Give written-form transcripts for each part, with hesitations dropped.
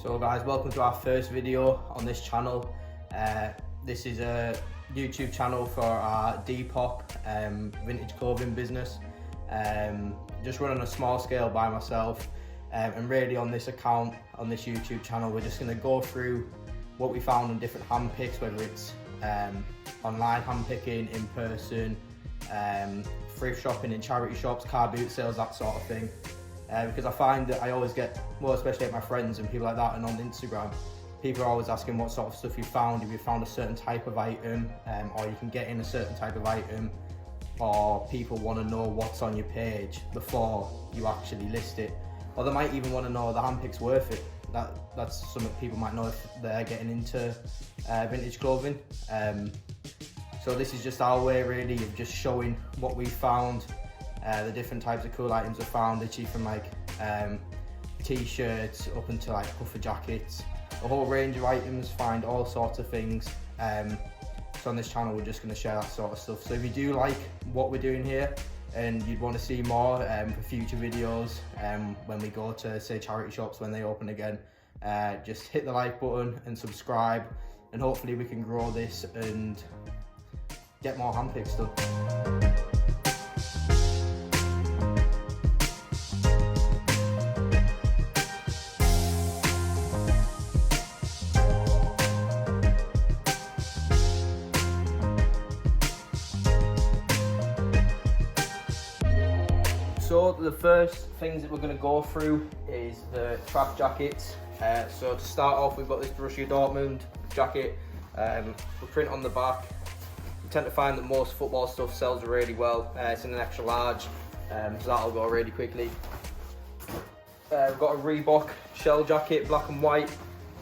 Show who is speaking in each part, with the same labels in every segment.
Speaker 1: So guys, welcome to our first video on this channel. This is a YouTube channel for our Depop vintage clothing business. Just running a small scale by myself, and really on this account, on this YouTube channel, we're just going to go through what we found on different hand picks, whether it's online hand picking, in person, thrift shopping in charity shops, car boot sales, that sort of thing. Because I find that I always get, well, especially at my friends and people like that, and on Instagram, people are always asking what sort of stuff you found, if you found a certain type of item, or you can get in a certain type of item, or people want to know what's on your page before you actually list it, or they might even want to know the handpick's worth it. That's something people might know if they're getting into vintage clothing. So this is just our way really of just showing what we found. The different types of cool items I found, literally from like T-shirts up into like puffer jackets, a whole range of items, find all sorts of things. So on this channel we're just going to share that sort of stuff. So if you do like what we're doing here and you'd want to see more for future videos, when we go to say charity shops when they open again, just hit the like button and subscribe, and hopefully we can grow this and get more handpicks done. So the first things that we're going to go through is the track jackets. So to start off, we've got this Borussia Dortmund jacket. We print on the back. We tend to find that most football stuff sells really well. It's in an extra large, so that'll go really quickly. We've got a Reebok shell jacket, black and white,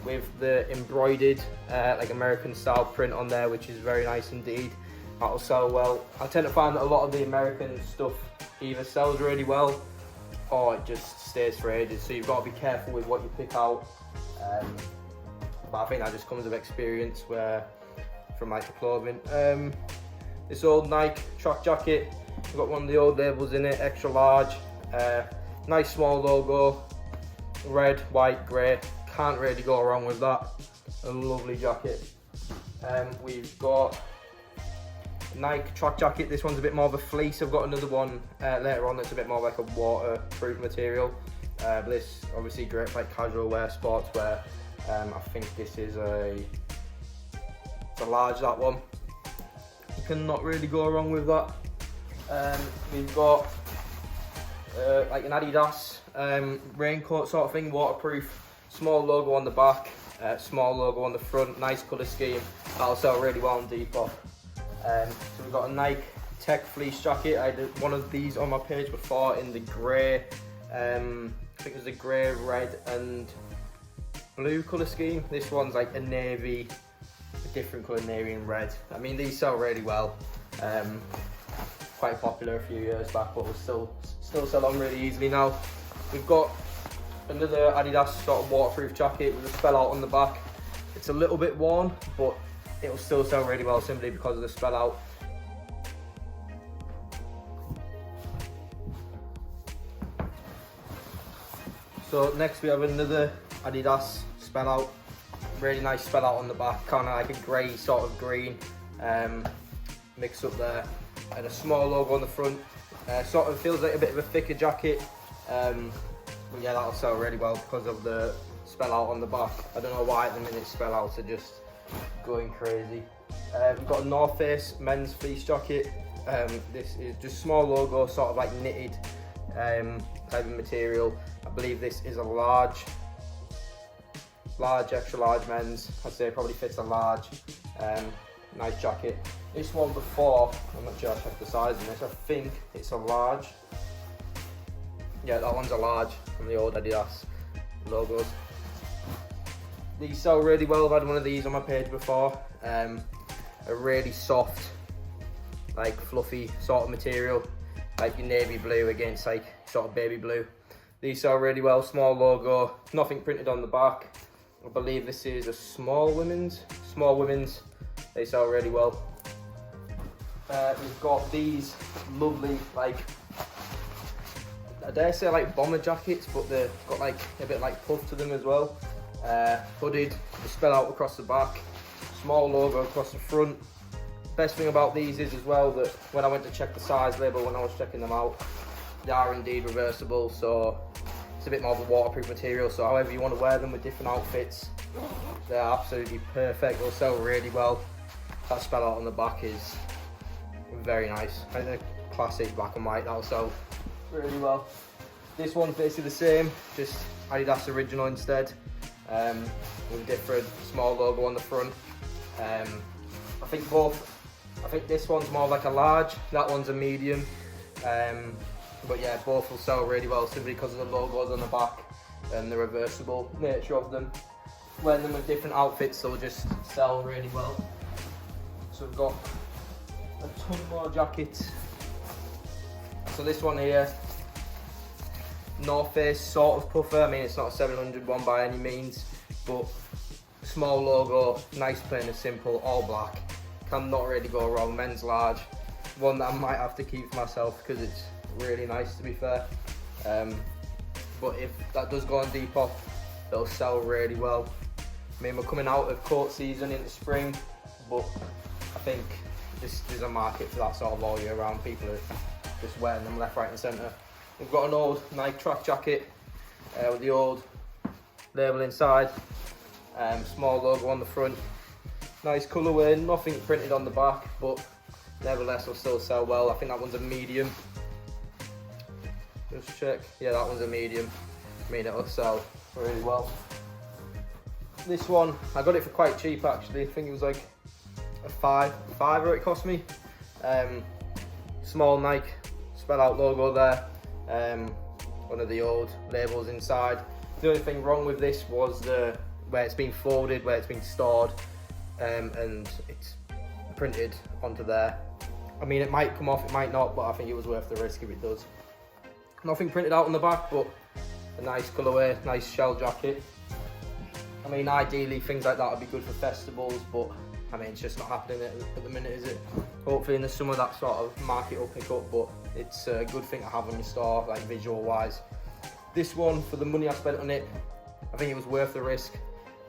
Speaker 1: with the embroidered like American style print on there, which is very nice indeed. That'll sell well. I tend to find that a lot of the American stuff either sells really well or it just stays for ages, so you've got to be careful with what you pick out. But I think that just comes with experience from like the clothing. This old Nike track jacket, we've got one of the old labels in it, extra large, nice small logo, red, white, grey, can't really go wrong with that. A lovely jacket. We've got Nike track jacket. This one's a bit more of a fleece. I've got another one later on that's a bit more like a waterproof material. But this obviously great for like casual wear, sports wear. I think this is it's a large, that one. You cannot really go wrong with that. We've got like an Adidas raincoat sort of thing, waterproof, small logo on the back, small logo on the front, nice colour scheme. That'll sell really well on Depop. So we've got a Nike Tech fleece jacket. I did one of these on my page before in the grey, I think it was the grey, red and blue colour scheme. This one's like a navy, a different colour, navy and red. I mean, these sell really well. Quite popular a few years back, but will still sell on really easily now. We've got another Adidas sort of waterproof jacket with a spell out on the back. It's a little bit worn, but it will still sell really well simply because of the spell out. So next we have another Adidas spell out, really nice spell out on the back, kind of like a grey sort of green mix up there, and a small logo on the front. Sort of feels like a bit of a thicker jacket, but yeah, that'll sell really well because of the spell out on the back. I don't know why at the minute spell outs are just going crazy. We've got a North Face men's fleece jacket. This is just small logo, sort of like knitted type of material. I believe this is a large, extra large men's. I'd say it probably fits a large. Nice jacket. This one before, I'm not sure I checked the size in this, I think it's a large. Yeah, that one's a large from the old Adidas logos. These sell really well. I've had one of these on my page before. A really soft, like fluffy sort of material, like your navy blue against like sort of baby blue. These sell really well. Small logo, nothing printed on the back. I believe this is a small women's. They sell really well. We've got these lovely, like, I dare say like bomber jackets, but they've got like a bit like puff to them as well. hooded, the spell out across the back, small logo across the front. Best thing about these is as well that when I went to check the size label when I was checking them out, they are indeed reversible, so it's a bit more of a waterproof material, so however you want to wear them with different outfits, they're absolutely perfect. They'll sell really well. That spell out on the back is very nice. I think the classic black and white, that'll sell really well. This one's basically the same, just Adidas original instead, with a different small logo on the front. I think this one's more like a large, that one's a medium. But yeah, both will sell really well simply because of the logos on the back and the reversible nature of them. Wearing them with different outfits, they'll just sell really well. So we've got a ton more jackets. So this one here, North Face sort of puffer. I mean, it's not a 700 one by any means, but small logo, nice, plain and simple, all black. Cannot really go wrong. Men's large. One that I might have to keep for myself because it's really nice, to be fair. But if that does go on Depop, it'll sell really well. I mean, we're coming out of court season into spring, but I think there's a market for that sort of all year round. People are just wearing them left, right and centre. We've got an old Nike track jacket with the old label inside, small logo on the front. Nice colourway, nothing printed on the back, but nevertheless will still sell well. I think that one's a medium. Just check. Yeah, that one's a medium. I mean, it'll sell really well. This one, I got it for quite cheap actually. I think it was like a fiver it cost me. Small Nike spell out logo there. One of the old labels inside. The only thing wrong with this was where it's been folded, where it's been stored, and it's printed onto there. I mean, it might come off, it might not, but I think it was worth the risk if it does. Nothing printed out on the back, but a nice colourway, nice shell jacket. I mean, ideally things like that would be good for festivals, but I mean, it's just not happening at the minute, is it? Hopefully in the summer that sort of market will pick up, but it's a good thing to have on your store, like visual wise. This one, for the money I spent on it, I think it was worth the risk.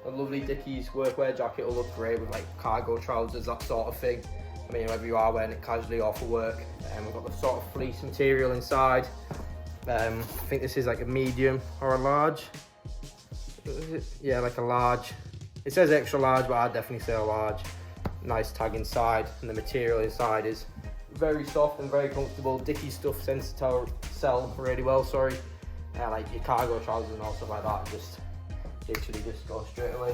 Speaker 1: A lovely Dickies workwear jacket will look great with like cargo trousers, that sort of thing. I mean, whether you are wearing it casually or for work. We've got the sort of fleece material inside. I think this is like a medium or a large. Yeah, like a large. It says extra large, but I'd definitely say a large. Nice tag inside, and the material inside is very soft and very comfortable. Dickies stuff tends to sell really well, sorry. Like your cargo trousers and all stuff like that, just literally just go straight away.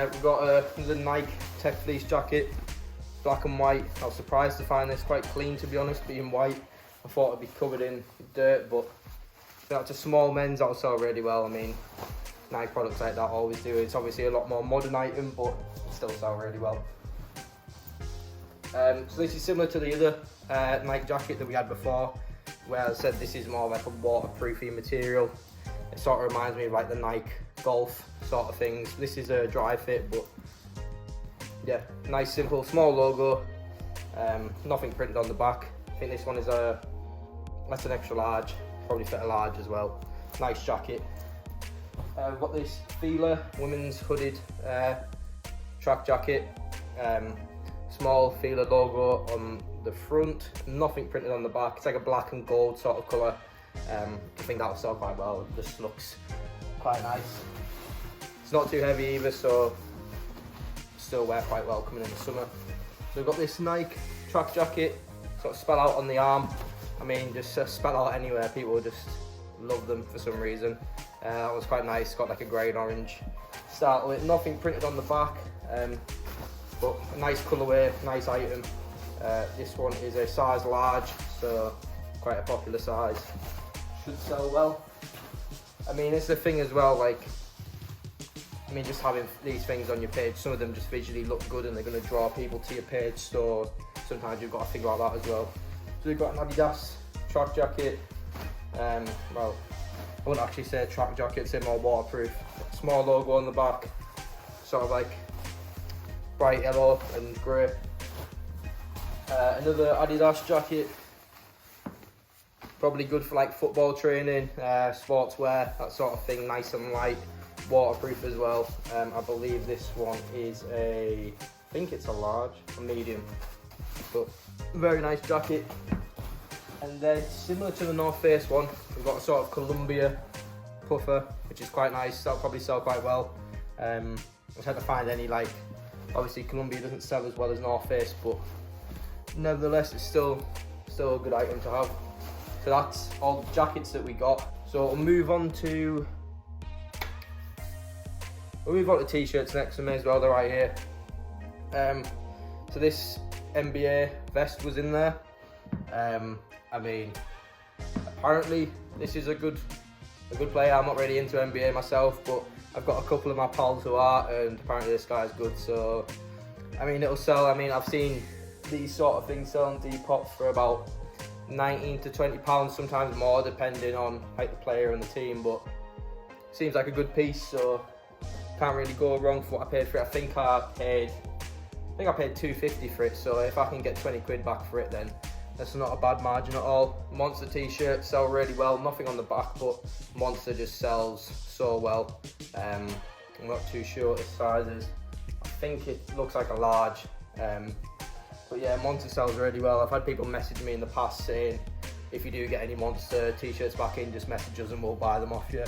Speaker 1: We've got the Nike Tech Fleece jacket, black and white. I was surprised to find this quite clean, to be honest, being white. I thought it'd be covered in dirt, but that's a small men's, that'll sell really well. I mean, Nike products like that always do. It's obviously a lot more modern item, but it still sell really well. So this is similar to the other Nike jacket that we had before, where I said this is more like a waterproofy material. It sort of reminds me of like the Nike Golf sort of things. This is a dry fit, but yeah, nice, simple, small logo. Nothing printed on the back. I think this one is that's an extra large, probably fit a large as well. Nice jacket. We've got this Feeler women's hooded track jacket. Small Feeler logo on the front, nothing printed on the back. It's like a black and gold sort of colour. I think that'll sell quite well. It just looks quite nice. It's not too heavy either, so still wear quite well coming in the summer. So we've got this Nike track jacket, sort of spell out on the arm. I mean, just spell out anywhere, people just love them for some reason. That was quite nice, got like a grey and orange start with it. Nothing printed on the back, but a nice colourway, nice item. This one is a size large, so quite a popular size. Should sell well. I mean, it's the thing as well, like, I mean, just having these things on your page, some of them just visually look good and they're going to draw people to your page, so sometimes you've got to figure out that as well. So we've got an Adidas track jacket. Well, I wouldn't actually say track jacket, it's more waterproof. Small logo on the back, sort of like bright yellow and grey. Another Adidas jacket, probably good for like football training, sportswear, that sort of thing, nice and light. waterproof as well. I believe this one is I think it's a large, a medium, but very nice jacket. And then similar to the North Face one, we've got a sort of Columbia puffer, which is quite nice. That'll probably sell quite well. I just had to find any, like, obviously Columbia doesn't sell as well as North Face, but nevertheless it's still a good item to have. So that's all the jackets that we got. So we'll move on to t-shirts next. I may as well, they're right here. So this NBA vest was in there. I mean, apparently this is a good player. I'm not really into NBA myself, but I've got a couple of my pals who are, and apparently this guy's good. So I mean, it'll sell. I mean, I've seen these sort of things sell on Depop for about 19 to 20 pounds, sometimes more, depending on like the player and the team. But it seems like a good piece, so can't really go wrong for what I paid for it. I think I paid $2.50 for it. So if I can get 20 quid back for it, then that's not a bad margin at all. Monster t-shirts sell really well. Nothing on the back, but Monster just sells so well. I'm not too sure what the size is. I think it looks like a large. But yeah, Monster sells really well. I've had people message me in the past saying, if you do get any Monster t-shirts back in, just message us and we'll buy them off you.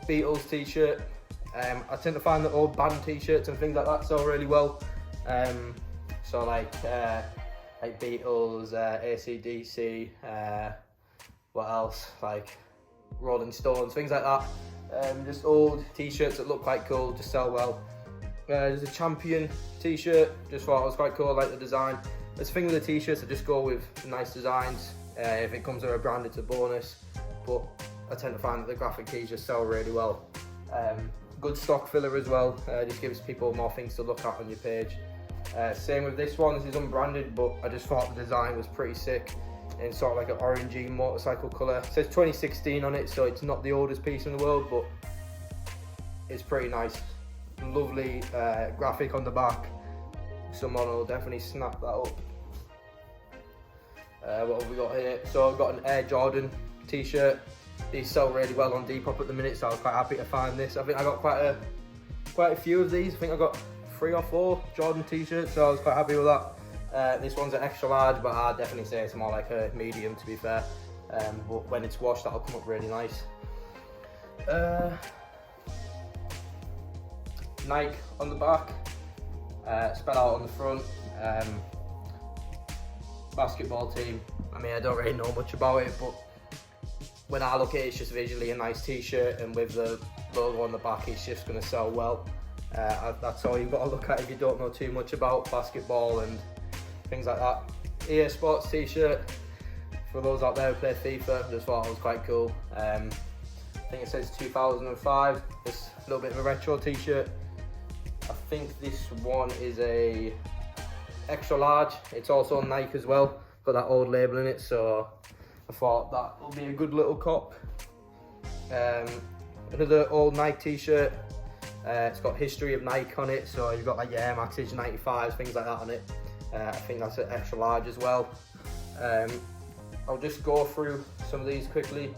Speaker 1: Beatles t-shirt. I tend to find that old band t-shirts and things like that sell really well. So like Beatles, AC/DC, what else? Like Rolling Stones, things like that. Just old t-shirts that look quite cool, just sell well. There's a Champion t-shirt, just thought it was quite cool, I like the design. There's a thing with the t-shirts, I just go with nice designs. If it comes with a brand, it's a bonus, but I tend to find that the graphic tees just sell really well. Good stock filler as well, just gives people more things to look at on your page. Same with this one, this is unbranded, but I just thought the design was pretty sick in sort of like an orangey motorcycle colour. It says 2016 on it, so it's not the oldest piece in the world, but it's pretty nice. Lovely graphic on the back. Someone will definitely snap that up. What have we got here? So I've got an Air Jordan t-shirt. These sell really well on Depop at the minute, so I was quite happy to find this. I think I got quite a few of these. I think I got 3 or 4 Jordan t-shirts, so I was quite happy with that. This one's an extra large, but I'd definitely say it's more like a medium, to be fair. But when it's washed, that'll come up really nice. Nike on the back, spell out on the front. Basketball team. I mean, I don't really know much about it, but when I look at it, it's just visually a nice t-shirt, and with the logo on the back, it's just going to sell well. That's all you've got to look at if you don't know too much about basketball and things like that. EA Sports t-shirt, for those out there who play FIFA, just thought it was quite cool. I think it says 2005, this little bit of a retro t-shirt. I think this one is a extra large. It's also Nike as well, got that old label in it, so I thought that will be a good little cop. Another old Nike t-shirt. It's got history of Nike on it, so you've got like your Air Maxes, 95s, things like that on it. I think that's an extra large as well. I'll just go through some of these quickly.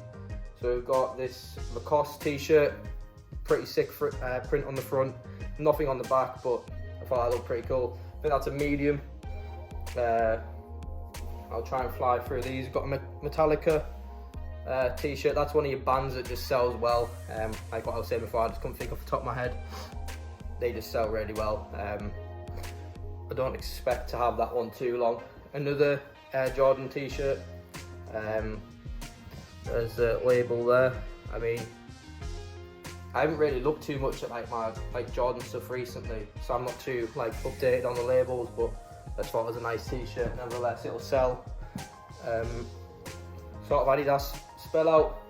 Speaker 1: So we've got this Lacoste T-shirt, pretty sick print on the front, nothing on the back, but I thought that looked pretty cool. I think that's a medium. I'll try and fly through these. Got a Metallica t-shirt. That's one of your bands that just sells well. Like what I was saying before, I just couldn't think off the top of my head. They just sell really well. I don't expect to have that one too long. Another Air Jordan t-shirt. There's the label there. I mean, I haven't really looked too much at my Jordan stuff recently, so I'm not too updated on the labels, but I just thought it was a nice t-shirt. Nevertheless, it'll sell. Sort of Adidas spell out,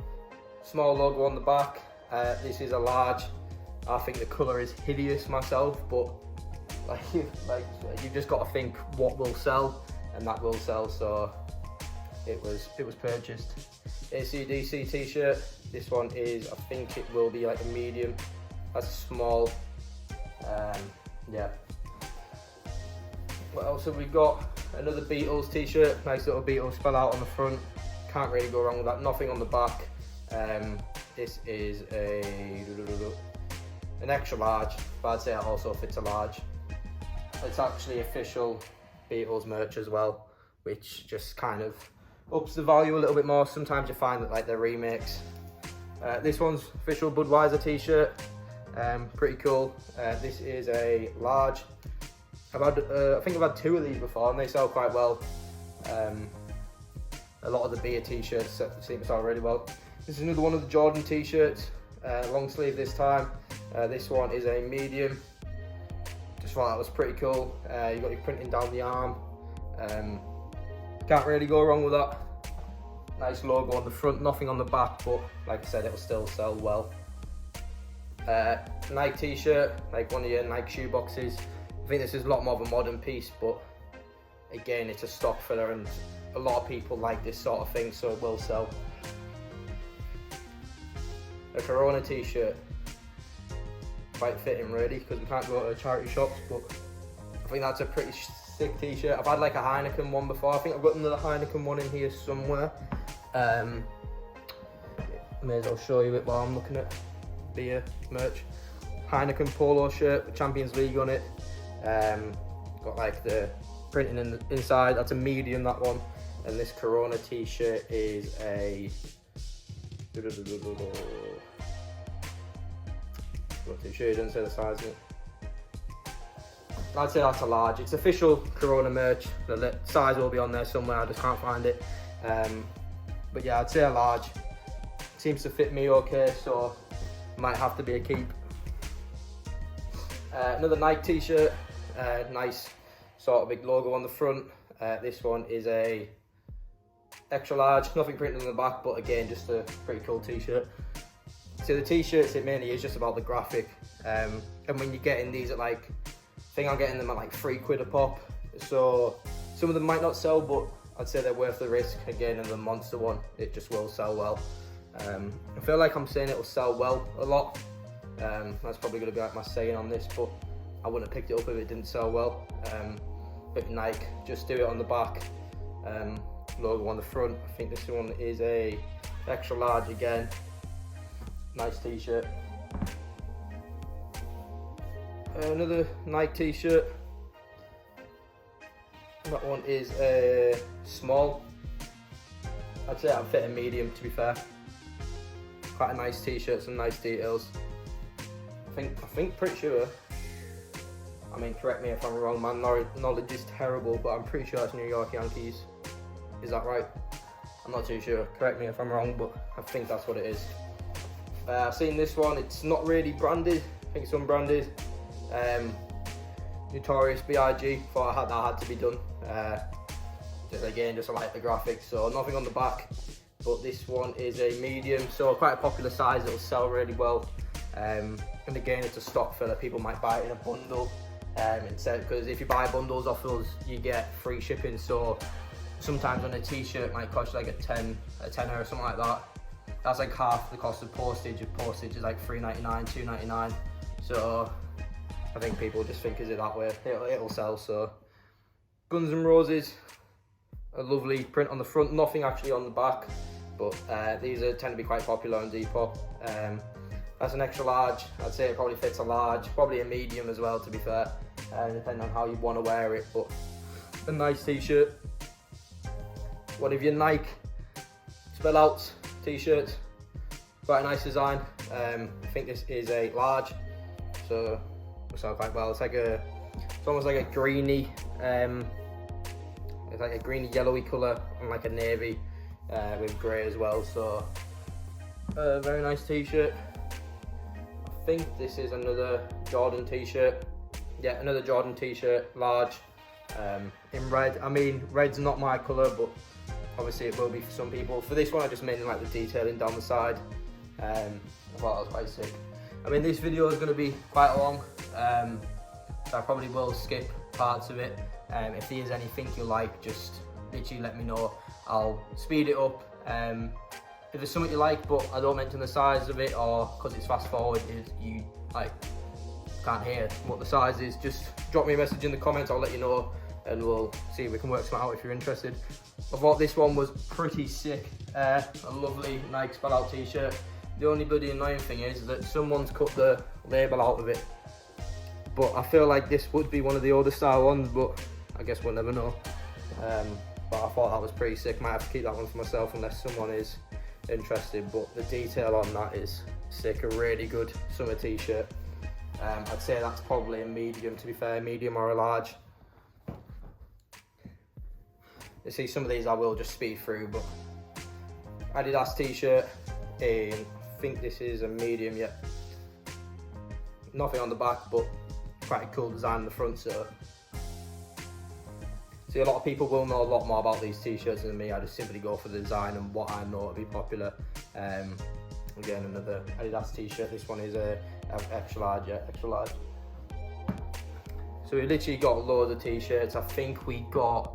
Speaker 1: small logo on the back. This is a large. I think the colour is hideous myself, but you've just got to think what will sell, and that will sell. So it was purchased. AC/DC t-shirt. This one is, I think it will be like a medium. That's small. Yeah. What else have we got? Another Beatles t-shirt. Nice little Beatles spell out on the front. Can't really go wrong with that. Nothing on the back. This is a an extra large, but I'd say it also fits a large. It's actually official Beatles merch as well, which just kind of ups the value a little bit more. Sometimes you find that like they're remakes. This one's official Budweiser T-shirt, pretty cool. This is a large. I think I've had 2 of these before, and they sell quite well. A lot of the beer T-shirts seem to sell really well. This is another one of the Jordan T-shirts, long sleeve this time. This one is a medium. Just thought that was pretty cool. You got your printing down the arm. Can't really go wrong with that. Nice logo on the front, nothing on the back, but like I said, it'll still sell well. Nike T-shirt, like one of your Nike shoe boxes. I think this is a lot more of a modern piece, but again, it's a stock filler, and a lot of people like this sort of thing, so it will sell. A Corona T-shirt, quite fitting really, because we can't go to charity shops, but I think that's a pretty sick T-shirt. I've had like a Heineken one before. I think I've got another Heineken one in here somewhere. May as well show you it while I'm looking at beer merch. Heineken Polo shirt with Champions League on it. Got like the printing in the inside. That's a medium, that one. And this Corona T-shirt is a not too sure, it doesn't say the size of it. I'd say that's a large. It's official Corona merch. The size will be on there somewhere, I just can't find it. But yeah, I'd say a large. Seems to fit me okay, so might have to be a keep. Another Nike T-shirt, nice sort of big logo on the front. This one is a extra large, nothing printed on the back, but again, just a pretty cool T-shirt. So the T-shirts, it mainly is just about the graphic. And when you're getting these at like, I think I'm getting them at like £3 a pop. So some of them might not sell, but I'd say they're worth the risk. Again, and the Monster one, it just will sell well. I feel like I'm saying it will sell well a lot. That's probably going to be like my saying on this, but I wouldn't have picked it up if it didn't sell well. But Nike, just do it on the back. Logo on the front. I think this one is a extra large again. Nice T-shirt. Another Nike T-shirt. That one is a small. I'd say I'm fitting medium, to be fair. Quite a nice T-shirt, some nice details. I think pretty sure. I mean, correct me if I'm wrong, my knowledge is terrible, but I'm pretty sure that's New York Yankees. Is that right? I'm not too sure. Correct me if I'm wrong, but I think that's what it is. I've seen this one. It's not really branded. I think it's unbranded. Notorious B.I.G. Thought that had to be done. Just I like the graphics, so nothing on the back. But this one is a medium, so quite a popular size. It'll sell really well. And again, it's a stock filler. People might buy it in a bundle instead, because if you buy bundles off us, you get free shipping. So sometimes on a T-shirt might cost like a tenner or something like that. That's like half the cost of postage. If postage is like $3.99, $2.99. So I think people just think, is it that way? It'll sell. So Guns N' Roses, a lovely print on the front. Nothing actually on the back, but these tend to be quite popular on Depop. That's an extra large. I'd say it probably fits a large, probably a medium as well, to be fair, depending on how you want to wear it. But a nice T-shirt. One of your Nike spell outs T-shirts, quite a nice design. I think this is a large, so it'll sell quite well. It's almost like a greeny, it's like a greeny yellowy colour and like a navy with grey as well. So a very nice T-shirt. I think this is another Jordan T-shirt. Yeah, another Jordan T-shirt, large, in red. I mean, red's not my colour, but obviously it will be for some people. For this one, I just mainly like the detailing down the side. I thought that was quite sick. I mean, this video is going to be quite long, so I probably will skip parts of it. If there is anything you like, just literally let me know. I'll speed it up. If there's something you like, but I don't mention the size of it, or because it's fast forward, you like can't hear what the size is, just drop me a message in the comments. I'll let you know, and we'll see if we can work something out if you're interested. I thought this one was pretty sick. A lovely Nike spell out T-shirt. The only bloody annoying thing is that someone's cut the label out of it. But I feel like this would be one of the older style ones, but I guess we'll never know. But I thought that was pretty sick. Might have to keep that one for myself unless someone is interested. But the detail on that is sick. A really good summer t-shirt. I'd say that's probably a medium, to be fair, medium or a large. You see, some of these I will just speed through, but Adidas T-shirt, I think this is a medium, yeah. Nothing on the back, but quite a cool design on the front, so. See, a lot of people will know a lot more about these T-shirts than me. I just simply go for the design and what I know to be popular. Again, another Adidas T-shirt. This one is a extra large, yeah, extra large. So we literally got loads of T-shirts. I think we got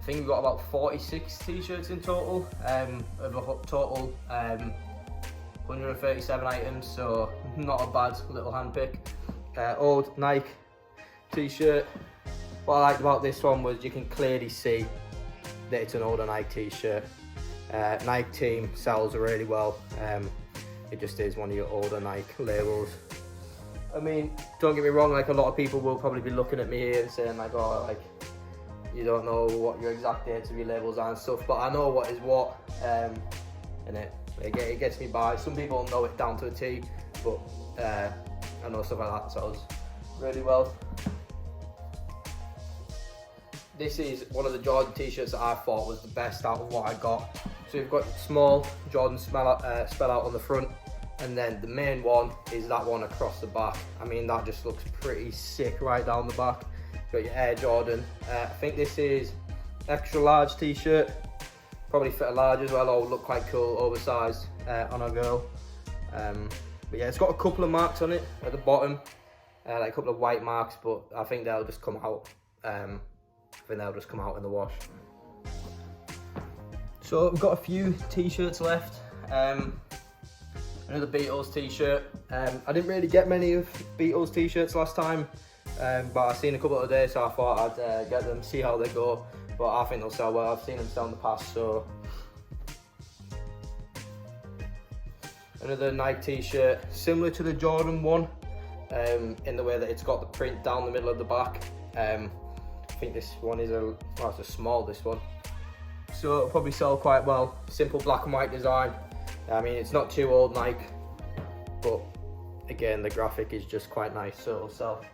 Speaker 1: about 46 T-shirts in total, of a total 137 items, so not a bad little hand pick. Old Nike T-shirt. What I liked about this one was you can clearly see that it's an older Nike T-shirt. Nike team sells really well. It just is one of your older Nike labels. I mean, don't get me wrong, like a lot of people will probably be looking at me here and saying like, oh, like, you don't know what your exact dates of your labels are and stuff, but I know what is what, and it gets me by. Some people know it down to a T, but I know stuff like that sells really well. This is one of the Jordan t-shirts that I thought was the best out of what I got. So you've got small Jordan spell out on the front, and then the main one is that one across the back. I mean, that just looks pretty sick right down the back. Got your Air Jordan. I think this is extra large t-shirt. Probably fit a large as well, or look quite cool, oversized on a girl. But yeah, it's got a couple of marks on it at the bottom, like a couple of white marks, but I think they'll just come out. In the wash. So we've got a few t-shirts left. Another Beatles t-shirt. I didn't really get many of Beatles t-shirts last time, but I've seen a couple of days, so I thought I'd get them, see how they go. But I think they'll sell well. I've seen them sell in the past, so. Another Nike t-shirt, similar to the Jordan one, in the way that it's got the print down the middle of the back. I think this one is it's a small, this one. So it'll probably sell quite well. Simple black and white design. I mean, it's not too old Nike, but again, the graphic is just quite nice, so it'll sell.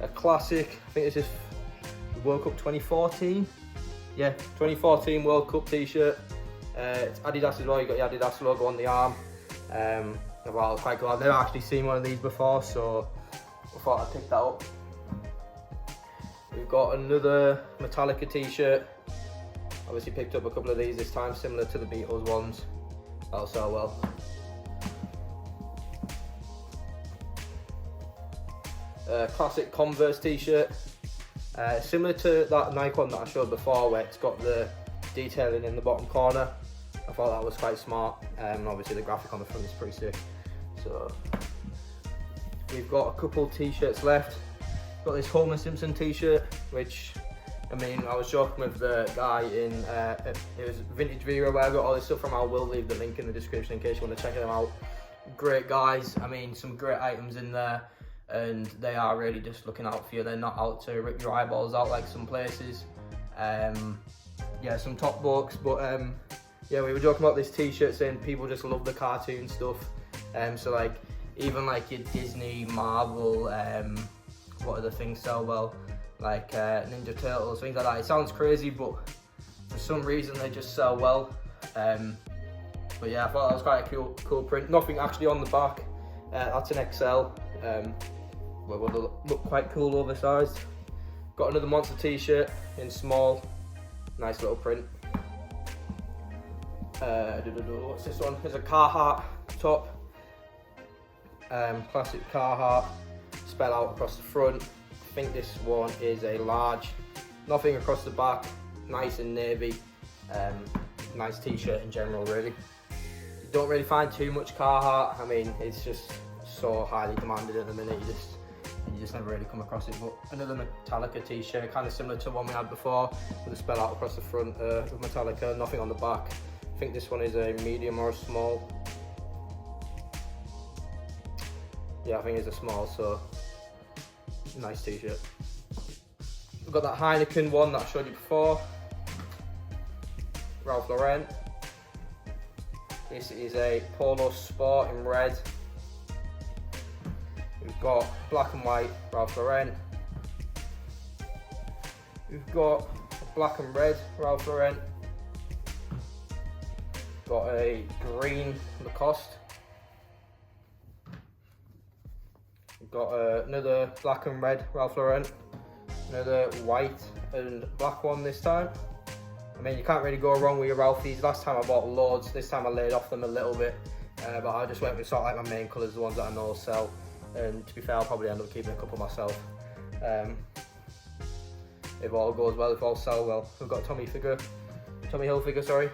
Speaker 1: A classic, I think this is World Cup 2014. Yeah, 2014 World Cup t-shirt. It's Adidas as well, you got your Adidas logo on the arm. Well, it's quite cool. I've never actually seen one of these before, so I thought I'd pick that up. We've got another Metallica t-shirt. Obviously picked up a couple of these this time, similar to the Beatles ones. That'll sell well. Classic Converse t-shirt. Similar to that Nike one that I showed before, where it's got the detailing in the bottom corner. I thought that was quite smart. And obviously the graphic on the front is pretty sick. So we've got a couple t-shirts left. Got this Homer Simpson t-shirt, which, I mean, I was joking with the guy in, it was VintageVera where I got all this stuff from. I will leave the link in the description in case you want to check them out. Great guys, I mean, some great items in there, and they are really just looking out for you. They're not out to rip your eyeballs out like some places. Yeah, some top books, but yeah, we were joking about this t-shirt saying people just love the cartoon stuff. So like, even like your Disney, Marvel, what other things sell well, like Ninja Turtles, things like that. It sounds crazy, but for some reason they just sell well. But yeah, I thought that was quite a cool print. Nothing actually on the back. That's an XL. But would look quite cool oversized. Got another Monster t-shirt in small. Nice little print. What's this one? There's a Carhartt top. Classic Carhartt. Spell out across the front. I think this one is a large. Nothing across the back. Nice and navy. Nice t-shirt in general, really. You don't really find too much Carhartt. I mean, it's just so highly demanded at the minute. You just never really come across it. But another Metallica t-shirt, kind of similar to one we had before, with a spell out across the front of Metallica. Nothing on the back. I think this one is a medium or a small. Yeah, I think it's a small, so nice t-shirt. We've got that Heineken one that I showed you before. Ralph Lauren. This is a Polo Sport in red. We've got black and white Ralph Lauren. We've got a black and red Ralph Lauren. Got a green Lacoste. We've got another black and red Ralph Lauren. Another white and black one this time. I mean, you can't really go wrong with your Ralphies. Last time I bought loads, this time I laid off them a little bit. But I just went with sort of like my main colours, the ones that I know sell. And to be fair, I'll probably end up keeping a couple myself. If all goes well, if all sell well. We've got a Tommy Hilfiger, sorry.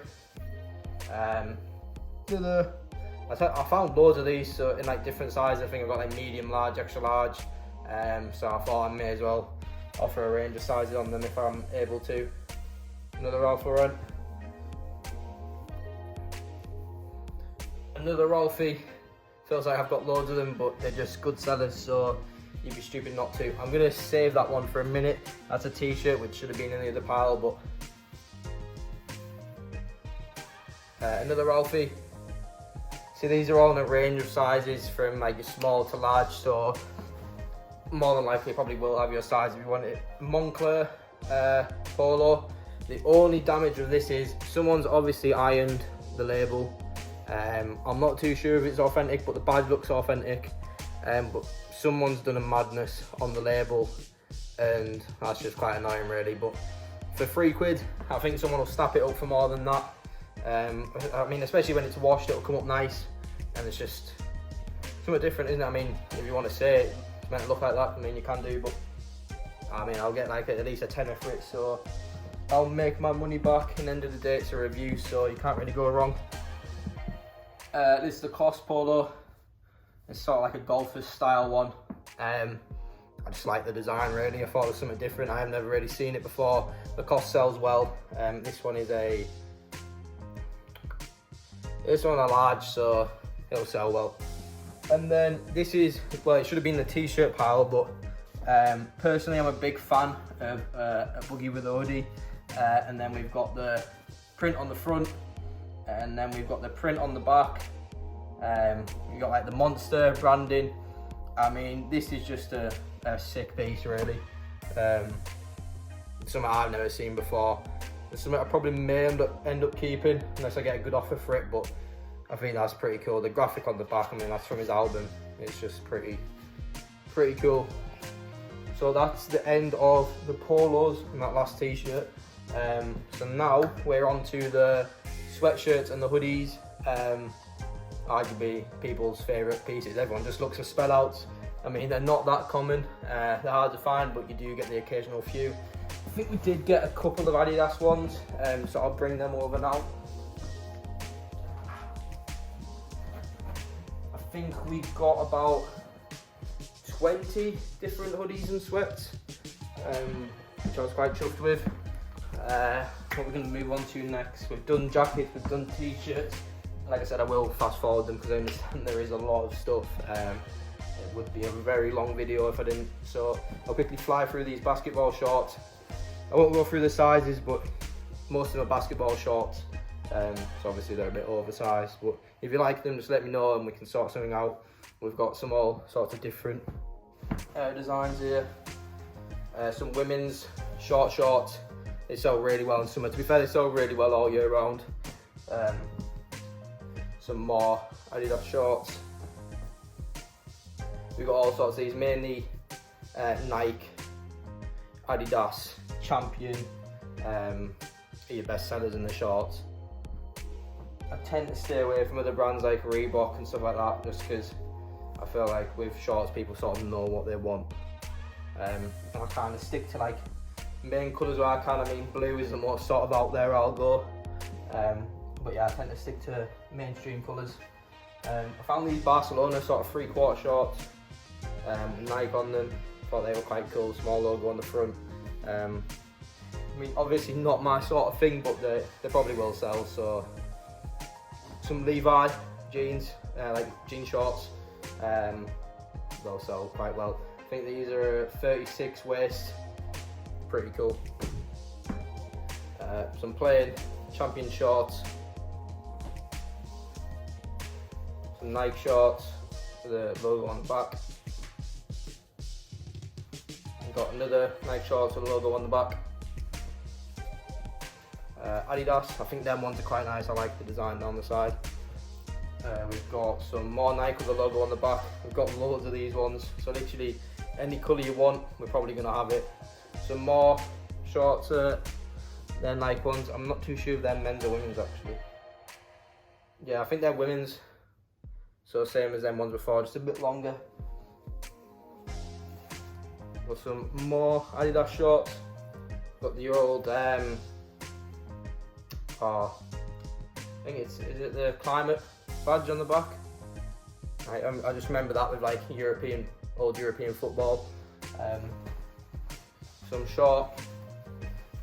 Speaker 1: I found loads of these so in like different sizes. I think I've got like medium, large, extra large. So I thought I may as well offer a range of sizes on them if I'm able to. Another Ralph Lauren. Another Ralphie. Feels like I've got loads of them, but they're just good sellers, so you'd be stupid not to. I'm gonna save that one for a minute. That's a t-shirt which should have been in the other pile, but another Ralphie. See, these are all in a range of sizes from like your small to large, so more than likely you probably will have your size if you want it. Moncler Polo. The only damage of this is someone's obviously ironed the label. I'm not too sure if it's authentic, but the badge looks authentic. But someone's done a madness on the label, and that's just quite annoying really. But for £3, I think someone will snap it up for more than that. I mean, especially when it's washed, it'll come up nice, and it's just something different, isn't it? I mean, if you want to say it's meant to look like that, I mean, you can do, but I mean, I'll get like at least a tenner for it, so I'll make my money back. And end of the day, it's a review, so you can't really go wrong. This is the Lacoste Polo. It's sort of like a golfer's style one. I just like the design really. I thought it was something different. I have never really seen it before. Lacoste sells well. This one is a large, so it'll sell well. And then this is, well, it should have been the t-shirt pile, but personally I'm a big fan of a boogie with a hoodie. And then we've got the print on the front, and then we've got the print on the back. We've got like the monster branding. I mean, this is just a sick piece really. Something I've never seen before. It's something I probably may end up keeping unless I get a good offer for it, but I think that's pretty cool. The graphic on the back, I mean, that's from his album. It's just pretty cool. So that's the end of the polos and that last t-shirt. So now we're on to the sweatshirts and the hoodies. Arguably people's favourite pieces. Everyone just looks for spell outs. I mean, they're not that common. They're hard to find, but you do get the occasional few. I think we did get a couple of Adidas ones, so I'll bring them over now. I think we got about 20 different hoodies and sweats, which I was quite chuffed with. What we're going to move on to next, we've done jackets, we've done t-shirts. Like I said, I will fast forward them because I understand there is a lot of stuff. It would be a very long video if I didn't, so I'll quickly fly through these basketball shorts. I won't go through the sizes, but most of them are basketball shorts, so obviously they're a bit oversized, but if you like them, just let me know and we can sort something out. We've got some all sorts of different designs here. Some women's short shorts. They sell really well in summer. To be fair, they sell really well all year round. Some more Adidas shorts. We've got all sorts of these, mainly Nike, Adidas, Champion, are your best sellers in the shorts. I tend to stay away from other brands like Reebok and stuff like that, just because I feel like with shorts people sort of know what they want. And I kind of stick to like main colours where I can. I mean, blue is the most sort of out there I'll go. But yeah, I tend to stick to mainstream colours. I found these Barcelona sort of 3/4 shorts, Nike on them. Thought they were quite cool, small logo on the front. I mean, obviously not my sort of thing, but they probably will sell. So some Levi Jeans, like jean shorts. they'll sell quite well. I think these are 36 waist, pretty cool. Some plain Champion shorts, some Nike shorts with the logo on the back. We've got another Nike shorts with the logo on the back. Adidas, I think them ones are quite nice. I like the design down the side. We've got some more Nike with the logo on the back. We've got loads of these ones, so literally any colour you want, we're probably going to have it. Some more shorts, they're Nike ones. I'm not too sure if they're men's or women's actually. Yeah, I think they're women's, so same as them ones before, just a bit longer. Got some more Adidas shorts. Got the old, I think is it the climate badge on the back? I just remember that with like old European football. Some short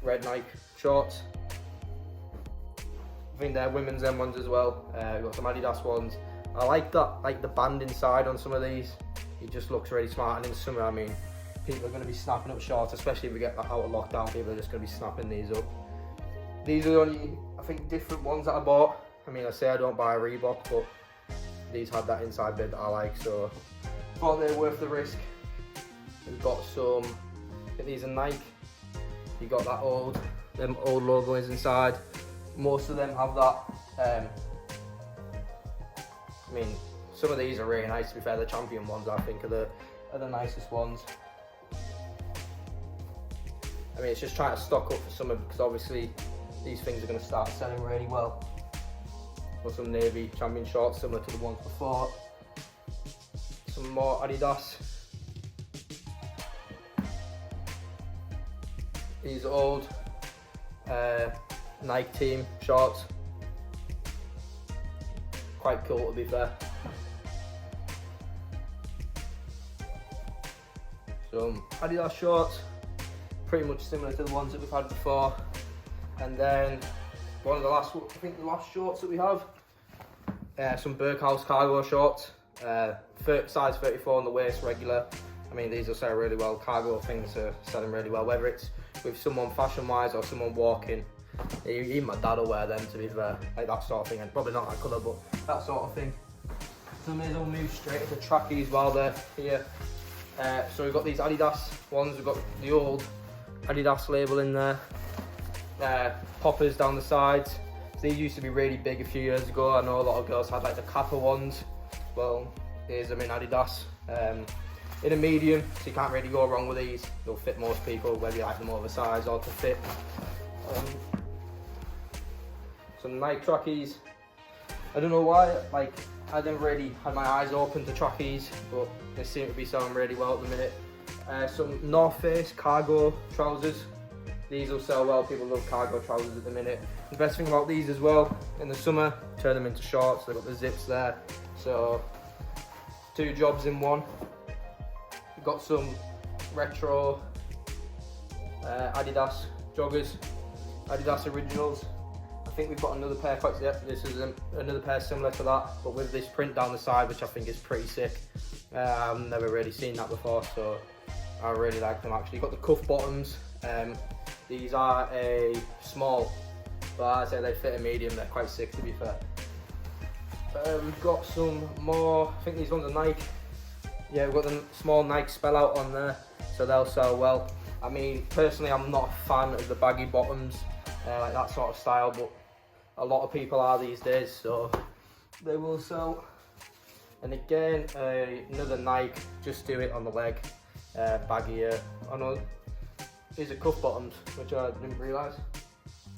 Speaker 1: red Nike shorts. I think they're women's them ones as well. We've got some Adidas ones. I like that, like the band inside on some of these. It just looks really smart, and in summer, I mean, people are going to be snapping up shorts, especially if we get out of lockdown. People are just going to be snapping these up. These are the only, I think, different ones that I bought. I mean, I say I don't buy a Reebok, but these had that inside bit that I like, so I thought they were worth the risk. We've got some, I think these are Nike. You got that them old logos inside. Most of them have that. I mean, some of these are really nice. To be fair, the Champion ones I think are the nicest ones. I mean, it's just trying to stock up for summer because obviously these things are going to start selling really well. Got some navy Champion shorts similar to the ones before. Some more Adidas. These old Nike team shorts. Quite cool to be fair. Some Adidas shorts, pretty much similar to the ones that we've had before. And then one of the last, I think the last shorts that we have, some Berg cargo shorts, size 34 on the waist, regular. I mean, these will sell really well. Cargo things are selling really well, whether it's with someone fashion-wise or someone walking. Even my dad will wear them, to be fair, like that sort of thing, and probably not that colour, but that sort of thing. So I may as well move straight into trackies while they're here. So we've got these Adidas ones. We've got the old Adidas label in there. Poppers down the sides. So these used to be really big a few years ago. I know a lot of girls had like the Kappa ones. Well, here's them in Adidas. In a medium, so you can't really go wrong with these. They'll fit most people, whether you like them oversized or to fit. Some Nike trackies. I don't know why, like, I didn't really had my eyes open to trackies, but they seem to be selling really well at the minute. Some North Face cargo trousers. These will sell well. People love cargo trousers at the minute. The best thing about these as well, in the summer, turn them into shorts. They've got the zips there, so 2 jobs in one. We've got some retro Adidas Joggers, Adidas Originals. I think we've got another pair, this is another pair similar to that, but with this print down the side, which I think is pretty sick. I've never really seen that before, so I really like them actually. Got the cuff bottoms. These are a small, but I say they fit a medium. They're quite sick, to be fair. We've got some more, I think these ones are Nike. Yeah, we've got the small Nike spell out on there, so they'll sell well. I mean, personally, I'm not a fan of the baggy bottoms, like that sort of style, but a lot of people are these days, so they will sell. And again, another Nike, just do it on the leg, baggier. I know these are cuff bottoms, which I didn't realise.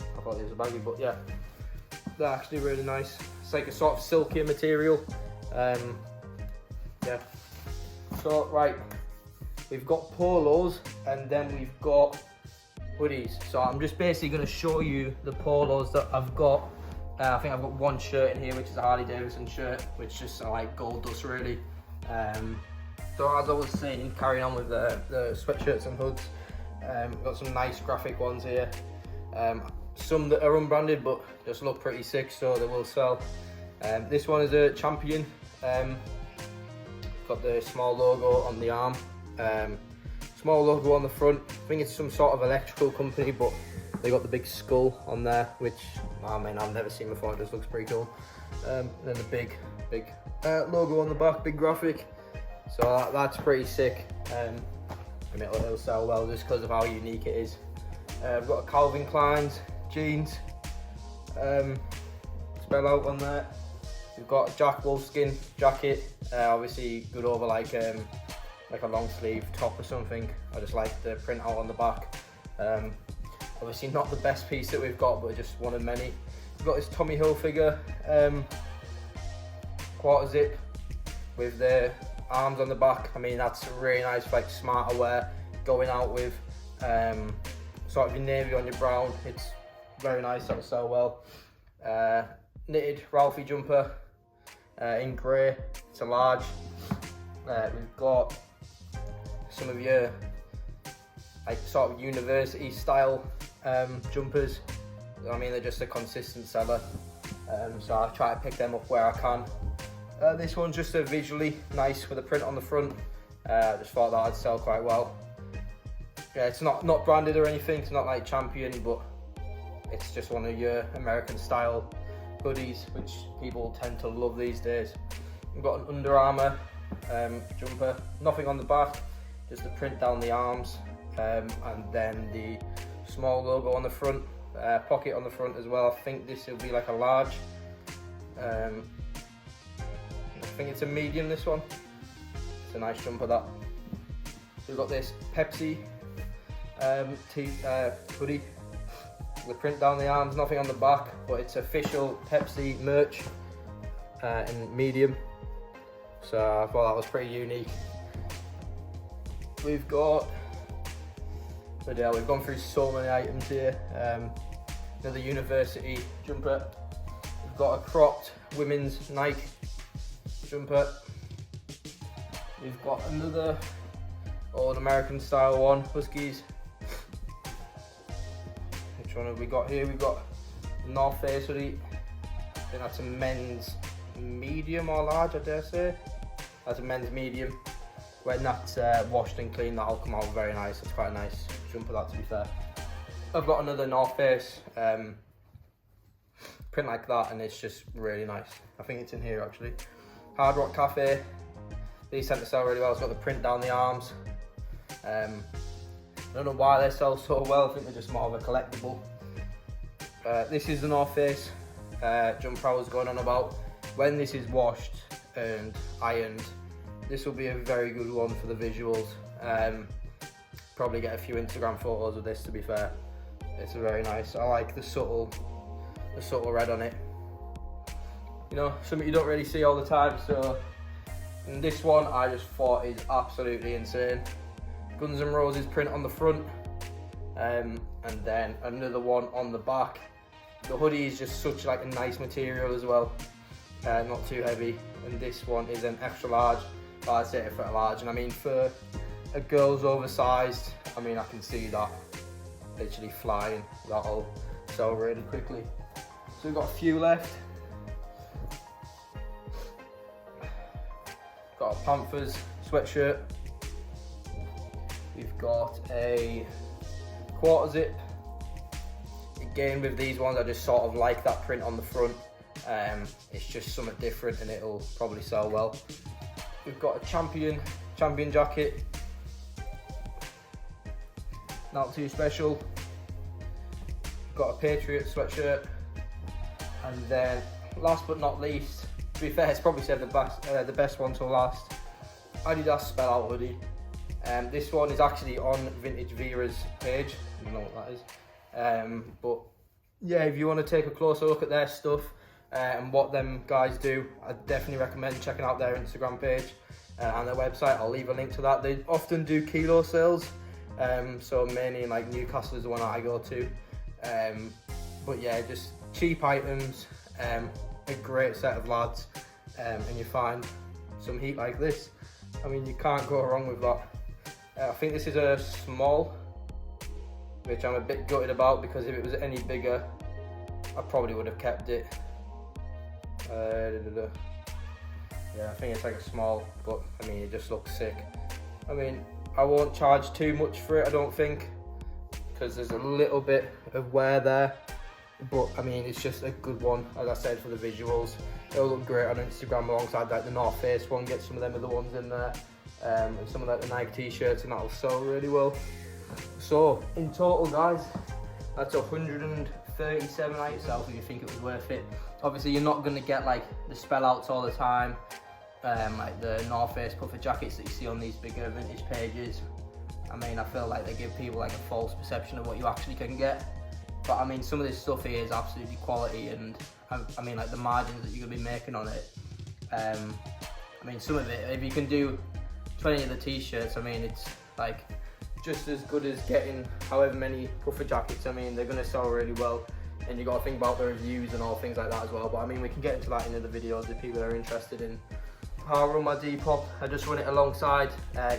Speaker 1: I thought these were baggy, but yeah, they're actually really nice. It's like a sort of silky material. Yeah. So right, we've got polos, and then we've got hoodies. So I'm just basically going to show you the polos that I've got. I think I've got one shirt in here, which is a Harley Davidson shirt, which just like gold dust really. So as I was saying, carrying on with the sweatshirts and hoods, we've got some nice graphic ones here. Some that are unbranded but just look pretty sick, so they will sell. This one is a Champion got the small logo on the arm, small logo on the front. I think it's some sort of electrical company, but they got the big skull on there, which I mean I've never seen before. It just looks pretty cool. And then the big logo on the back, big graphic. So that's pretty sick. I mean it'll sell well just because of how unique it is. We've got a Calvin Klein's jeans, spell out on there. We've got a Jack Wolfskin jacket, obviously good over like a long sleeve top or something. I just like the print out on the back. Obviously not the best piece that we've got, but just one of many. We've got this Tommy Hilfiger quarter zip with the arms on the back. I mean that's really nice for like smarter wear, going out with sort of your navy on your brown. It's very nice, that'll sell well. Knitted Ralphie jumper in grey, it's a large. We've got some of your like sort of university style jumpers. I mean they're just a consistent seller, so I try to pick them up where I can. This one's just a visually nice with a print on the front. I just thought that I'd sell quite well. Yeah, it's not branded or anything, it's not like Champion, but it's just one of your American style hoodies, which people tend to love these days. We've got an Under Armour jumper, nothing on the back, just the print down the arms, and then the small logo on the front, pocket on the front as well. I think this will be like a large. I think it's a medium, this one. It's a nice jumper, that. So we've got this Pepsi hoodie. The print down the arms, nothing on the back, but it's official Pepsi merch in medium. So I thought that was pretty unique. We've got, so yeah, we've gone through so many items here. Another university jumper. We've got a cropped women's Nike jumper. We've got another old American style one, Huskies. Which one have we got here? We've got North Face hoodie. I think that's a men's medium or large, I dare say. That's a men's medium. When that's washed and clean, that'll come out very nice. It's quite a nice jumper, that, to be fair. I've got another North Face print like that, and it's just really nice. I think it's in here actually. Hard Rock Cafe. These tend to sell really well. It's got the print down the arms. I don't know why they sell so well. I think they're just more of a collectible. This is the North Face jumper I was going on about. When this is washed and ironed, this will be a very good one for the visuals. Probably get a few Instagram photos of this, to be fair. It's very nice. I like the subtle red on it. You know, something you don't really see all the time. So, and this one I just thought is absolutely insane. Guns N' Roses print on the front, and then another one on the back. The hoodie is just such like a nice material as well, not too heavy. And this one is an extra large. I'd say it for a large, and I mean for a girl's oversized, I mean I can see that literally flying. That'll sell really quickly. So we've got a few left. Got a Panthers Sweatshirt. We've got a quarter zip. Again, with these ones, I just sort of like that print on the front. It's just something different, and it'll probably sell well. We've got a champion jacket. Not too special. We've got a Patriot sweatshirt, and then last but not least, to be fair, it's probably said the best one to last. Adidas spell out hoodie. This one is actually on VintageVera's page. I don't know what that is. But yeah, if you want to take a closer look at their stuff and what them guys do, I definitely recommend checking out their Instagram page and their website. I'll leave a link to that. They often do kilo sales, so mainly in like Newcastle is the one I go to. But yeah, just cheap items, a great set of lads, and you find some heat like this. I mean, you can't go wrong with that. I think this is a small, which I'm a bit gutted about, because if it was any bigger, I probably would have kept it. Yeah, I think it's like a small, but I mean, it just looks sick. I mean, I won't charge too much for it, I don't think, because there's a little bit of wear there. But I mean, it's just a good one, as I said, for the visuals. It'll look great on Instagram alongside like the North Face one. Get some of them other ones in there, and some of like the Nike T-shirts, and that'll sell really well. So in total, guys, that's 137 out yourself if you think it was worth it. Obviously, you're not gonna get like the spell outs all the time, like the North Face puffer jackets that you see on these bigger vintage pages. I mean, I feel like they give people like a false perception of what you actually can get. But I mean, some of this stuff here is absolutely quality, and I mean, like the margins that you're gonna be making on it. I mean, some of it, if you can do 20 of the T-shirts, I mean, it's like just as good as getting however many puffer jackets. I mean, they're gonna sell really well, and you gotta think about the reviews and all things like that as well. But I mean, we can get into that in other videos if people are interested in how I run my Depop. I just run it alongside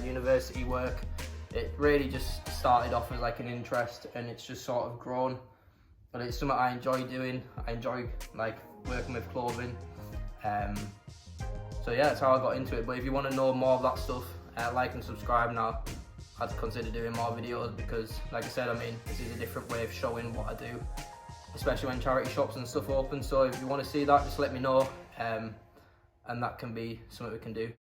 Speaker 1: university work. It really just started off as like an interest, and it's just sort of grown. But it's something I enjoy doing. I enjoy like working with clothing. So yeah, that's how I got into it. But if you want to know more of that stuff, like and subscribe now. I'd consider doing more videos because, like I said, I mean, this is a different way of showing what I do, especially when charity shops and stuff open. So if you want to see that, just let me know, and that can be something we can do.